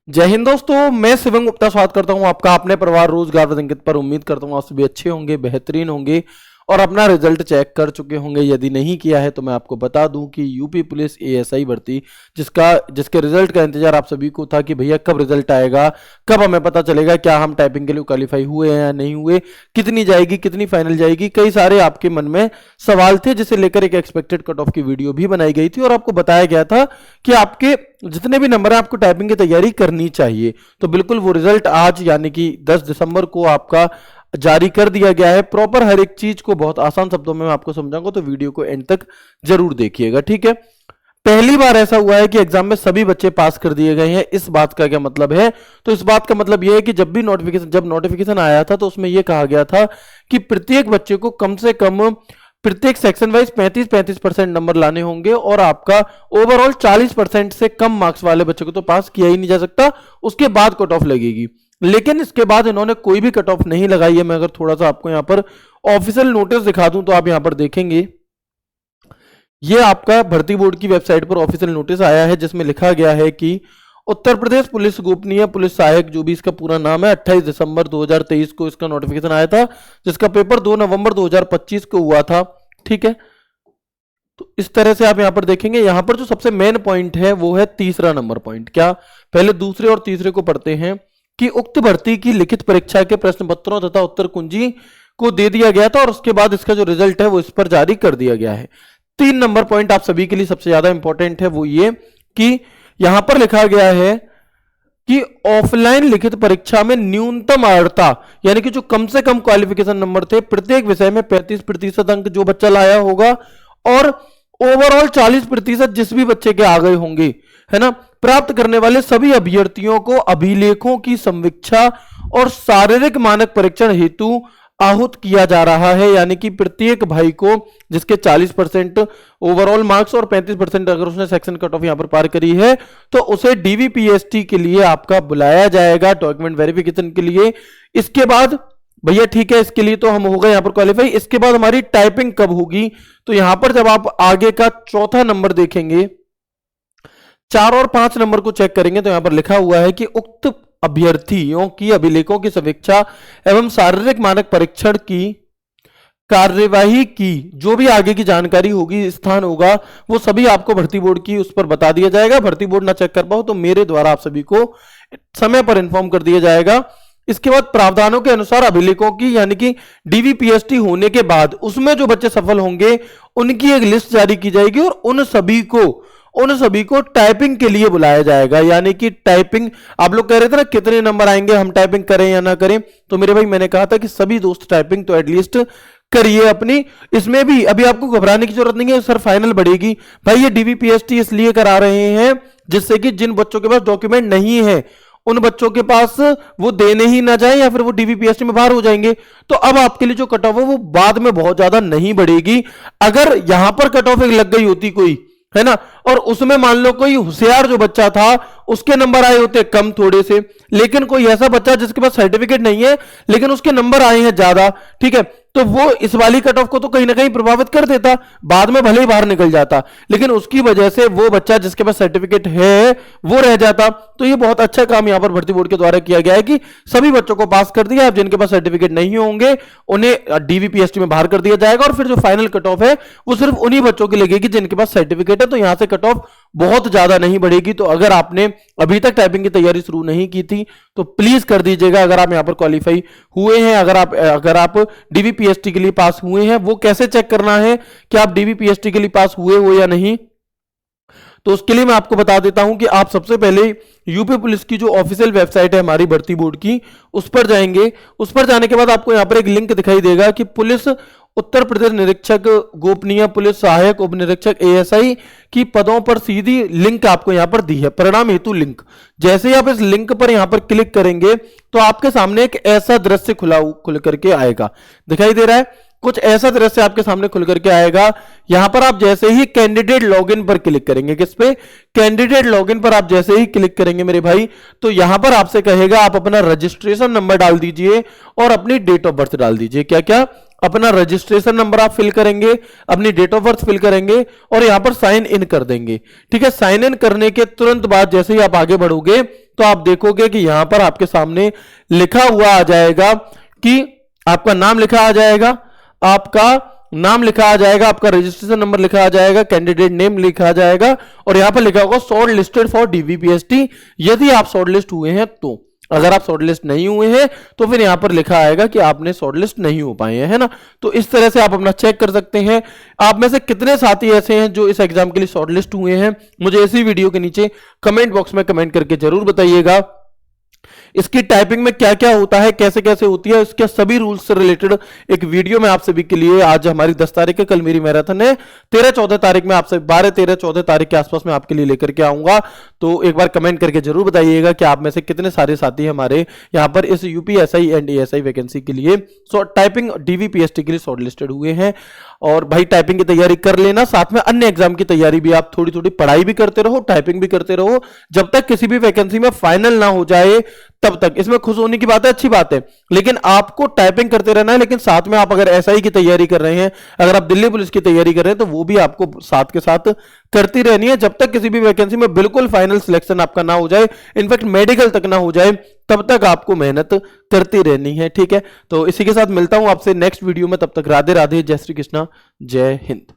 जय हिंद दोस्तों, मैं शिवम गुप्ता स्वागत करता हूं आपका अपने परिवार रोजगार वृद्धि अंकित पर। उम्मीद करता हूं आप सभी अच्छे होंगे, बेहतरीन होंगे और अपना रिजल्ट चेक कर चुके होंगे। यदि नहीं किया है तो मैं आपको बता दूं कि यूपी पुलिस एएसआई भर्ती जिसके रिजल्ट का इंतजार आप सभी को था कि भैया कब रिजल्ट आएगा, कब हमें पता चलेगा क्या हम टाइपिंग के लिए क्वालिफाई हुए हैं या नहीं हुए, कितनी जाएगी, कितनी फाइनल जाएगी, कई सारे आपके मन में सवाल थे, जिसे लेकर एक एक्सपेक्टेड कट ऑफ की वीडियो भी बनाई गई थी और आपको बताया गया था कि आपके जितने भी नंबर है आपको टाइपिंग की तैयारी करनी चाहिए। तो बिल्कुल वो रिजल्ट आज यानी कि 10 दिसंबर को आपका जारी कर दिया गया है। प्रॉपर हर एक चीज को बहुत आसान शब्दों में मैं आपको समझाऊंगा, तो वीडियो को एंड तक जरूर देखिएगा, ठीक है। पहली बार ऐसा हुआ है कि एग्जाम में सभी बच्चे पास कर दिए गए हैं। इस बात का क्या मतलब है? तो इस बात का मतलब यह है कि जब नोटिफिकेशन आया था तो उसमें यह कहा गया था कि प्रत्येक बच्चे को कम से कम प्रत्येक सेक्शन वाइज 35% नंबर लाने होंगे और आपका ओवरऑल 40% से कम मार्क्स वाले बच्चे को तो पास किया ही नहीं जा सकता, उसके बाद कट ऑफ लगेगी। लेकिन इसके बाद इन्होंने कोई भी कट ऑफ नहीं लगाई है। मैं अगर थोड़ा सा आपको यहां पर ऑफिशियल नोटिस दिखा दूं तो आप यहां पर देखेंगे, ये आपका भर्ती बोर्ड की वेबसाइट पर ऑफिशियल नोटिस आया है जिसमें लिखा गया है कि उत्तर प्रदेश पुलिस गोपनीय पुलिस सहायक, जो भी इसका पूरा नाम है, 28 दिसंबर 2023 को इसका नोटिफिकेशन आया था, जिसका पेपर 2 नवंबर 2025 को हुआ था, ठीक है। तो इस तरह से आप यहां पर देखेंगे, यहां पर जो सबसे मेन पॉइंट है वो है तीसरा नंबर पॉइंट। क्या? पहले दूसरे और तीसरे को पढ़ते हैं कि उक्त भर्ती की लिखित परीक्षा के प्रश्न पत्रों तथा उत्तर कुंजी को दे दिया गया था और उसके बाद इसका जो रिजल्ट है वो इस पर जारी कर दिया गया है। 3 नंबर पॉइंट आप सभी के लिए सबसे ज्यादा इंपॉर्टेंट है, वो ये कि यहां पर लिखा गया है कि ऑफलाइन लिखित परीक्षा में न्यूनतम अर्हता यानी कि जो कम से कम क्वालिफिकेशन नंबर थे प्रत्येक विषय में 35% अंक जो बच्चा लाया होगा और ओवरऑल 40% जिस भी बच्चे के आ गए होंगे, है ना, प्राप्त करने वाले सभी अभ्यर्थियों को अभिलेखों की समीक्षा और शारीरिक मानक परीक्षण हेतु आहूत किया जा रहा है। यानी कि प्रत्येक भाई को जिसके 40% ओवरऑल मार्क्स और 35% अगर उसने सेक्शन कट ऑफ यहां पर पार करी है तो उसे डीवीपीएसटी के लिए आपका बुलाया जाएगा डॉक्यूमेंट वेरिफिकेशन के लिए। इसके बाद भैया ठीक है, इसके लिए तो हम हो गए यहां पर क्वालिफाई। इसके बाद हमारी टाइपिंग कब होगी? तो यहां पर जब आप आगे का चौथा नंबर देखेंगे, 4 और 5 नंबर को चेक करेंगे तो यहां पर लिखा हुआ है कि उक्त अभ्यर्थियों की अभिलेखों की समीक्षा एवं शारीरिक मानक परीक्षण की कार्यवाही की जो भी आगे की जानकारी होगी, स्थान होगा, वो सभी आपको भर्ती बोर्ड की उस पर बता दिया जाएगा। भर्ती बोर्ड ना चेक कर पाओ तो मेरे द्वारा आप सभी को समय पर इंफॉर्म कर दिया जाएगा। इसके बाद प्रावधानों के अनुसार अभिलेखों की यानी कि डीवीपीएसटी होने के बाद उसमें जो बच्चे सफल होंगे उनकी एक लिस्ट जारी की जाएगी और उन सभी को टाइपिंग के लिए बुलाया जाएगा। यानी कि टाइपिंग, आप लोग कह रहे थे ना कितने नंबर आएंगे, हम टाइपिंग करें या ना करें, तो मेरे भाई मैंने कहा था कि सभी दोस्त टाइपिंग तो एटलीस्ट करिए अपनी। इसमें भी अभी आपको घबराने की जरूरत नहीं है, सर फाइनल बढ़ेगी। भाई ये डीवीपीएसटी इसलिए करा रहे हैं जिससे कि जिन बच्चों के पास डॉक्यूमेंट नहीं है उन बच्चों के पास वो देने ही ना जाए या फिर वो डीवीपीएसटी में बाहर हो जाएंगे। तो अब आपके लिए जो कट ऑफ है वो बाद में बहुत ज्यादा नहीं बढ़ेगी। अगर यहां पर कट ऑफ लग गई होती कोई, है ना, और उसमें मान लो कोई होशियार जो बच्चा था उसके नंबर आए होते कम थोड़े से, लेकिन कोई ऐसा बच्चा जिसके पास सर्टिफिकेट नहीं है लेकिन उसके नंबर आए हैं ज्यादा, ठीक है, तो वो इस वाली कट ऑफ को तो कहीं ना कहीं प्रभावित कर देता, बाद में भले ही बाहर निकल जाता, लेकिन उसकी वजह से वो बच्चा जिसके पास सर्टिफिकेट है वो रह जाता। तो ये बहुत अच्छा काम यहां पर भर्ती बोर्ड के द्वारा किया गया है कि सभी बच्चों को पास कर दिया। अब जिनके पास सर्टिफिकेट नहीं होंगे उन्हें डीवीपीएसटी में बाहर कर दिया जाएगा और फिर जो फाइनल कट ऑफ है वो सिर्फ उन्हीं बच्चों की लगेगी जिनके पास सर्टिफिकेट है। तो यहां से कट ऑफ बहुत ज्यादा नहीं बढ़ेगी। तो अगर आपने अभी तक टाइपिंग की तैयारी शुरू नहीं की थी तो प्लीज कर दीजिएगा। अगर आप यहां पर क्वालिफाई हुए हैं, अगर आप डीवीपीएसटी के लिए पास हुए हैं, वो कैसे चेक करना है कि आप डीवीपीएसटी के लिए पास हुए हो या नहीं, तो उसके लिए मैं आपको बता देता हूं कि आप सबसे पहले यूपी पुलिस की जो ऑफिशियल वेबसाइट है हमारी भर्ती बोर्ड की, उस पर जाएंगे। उस पर जाने के बाद आपको यहां पर एक लिंक दिखाई देगा कि पुलिस उत्तर प्रदेश निरीक्षक गोपनीय पुलिस सहायक उप निरीक्षक एएसआई की पदों पर सीधी लिंक आपको यहां पर दी है, परिणाम हेतु लिंक। जैसे ही आप इस लिंक पर यहां पर क्लिक करेंगे तो आपके सामने एक ऐसा दृश्य खुल करके आएगा, दिखाई दे रहा है, कुछ ऐसा दृश्य आपके सामने खुल करके आएगा। यहां पर आप जैसे ही कैंडिडेट लॉगिन पर क्लिक करेंगे, किस पे? कैंडिडेट लॉगिन पर आप जैसे ही क्लिक करेंगे मेरे भाई, तो यहां पर आपसे कहेगा आप अपना रजिस्ट्रेशन नंबर डाल दीजिए और अपनी डेट ऑफ बर्थ डाल दीजिए। क्या क्या? अपना रजिस्ट्रेशन नंबर आप फिल करेंगे, अपनी डेट ऑफ बर्थ फिल करेंगे और यहां पर साइन इन कर देंगे। ठीक है, साइन इन करने के तुरंत बाद जैसे ही आप आगे बढ़ोगे तो आप देखोगे कि यहां पर आपके सामने लिखा हुआ आ जाएगा कि आपका नाम लिखा आ जाएगा, आपका नाम लिखा आ जाएगा, आपका रजिस्ट्रेशन नंबर लिखा आ जाएगा, कैंडिडेट नेम लिखा आ जाएगा और यहां पर लिखा होगा शॉर्ट लिस्टेड फॉर डीवीपीएसटी, यदि आप शॉर्ट लिस्ट हुए हैं तो। अगर आप शॉर्ट लिस्ट नहीं हुए हैं तो फिर यहां पर लिखा आएगा कि आपने शॉर्ट लिस्ट नहीं हो पाए हैं, है ना। तो इस तरह से आप अपना चेक कर सकते हैं। आप में से कितने साथी ऐसे हैं जो इस एग्जाम के लिए शॉर्ट लिस्ट हुए हैं, मुझे इसी वीडियो के नीचे कमेंट बॉक्स में कमेंट करके जरूर बताइएगा। इसकी टाइपिंग में क्या क्या होता है, कैसे कैसे होती है, इसके सभी रूल्स से रिलेटेड एक वीडियो में आप सभी के लिए, आज हमारी 10 तारीख है, कल मेरी मैराथन है, 13-14 तारीख में आपसे 12-13-14 तारीख के आसपास में आपके लिए लेकर के आऊंगा। तो एक बार कमेंट करके जरूर बताइएगा कि आप में से कितने सारे साथी हमारे यहाँ पर इस यूपीएसआई एंड एएसआई वैकेंसी के लिए टाइपिंग डीवीपीएसटी के लिए शॉर्ट लिस्टेड हुए हैं। और भाई टाइपिंग की तैयारी कर लेना, साथ में अन्य एग्जाम की तैयारी भी, आप थोड़ी थोड़ी पढ़ाई भी करते रहो, टाइपिंग भी करते रहो, जब तक किसी भी वैकेंसी में फाइनल ना हो जाए तब तक। इसमें खुश होने की बात है, अच्छी बात है, लेकिन आपको टाइपिंग करते रहना है। लेकिन साथ में आप अगर एसआई की तैयारी कर रहे हैं, अगर आप दिल्ली पुलिस की तैयारी कर रहे हैं, तो वो भी आपको साथ के साथ करती रहनी है, जब तक किसी भी वैकेंसी में बिल्कुल फाइनल सिलेक्शन आपका ना हो जाए, इनफैक्ट मेडिकल तक ना हो जाए, तब तक आपको मेहनत करती रहनी है, ठीक है। तो इसी के साथ मिलता हूं आपसे नेक्स्ट वीडियो में, तब तक राधे राधे, जय श्री कृष्णा, जय हिंद।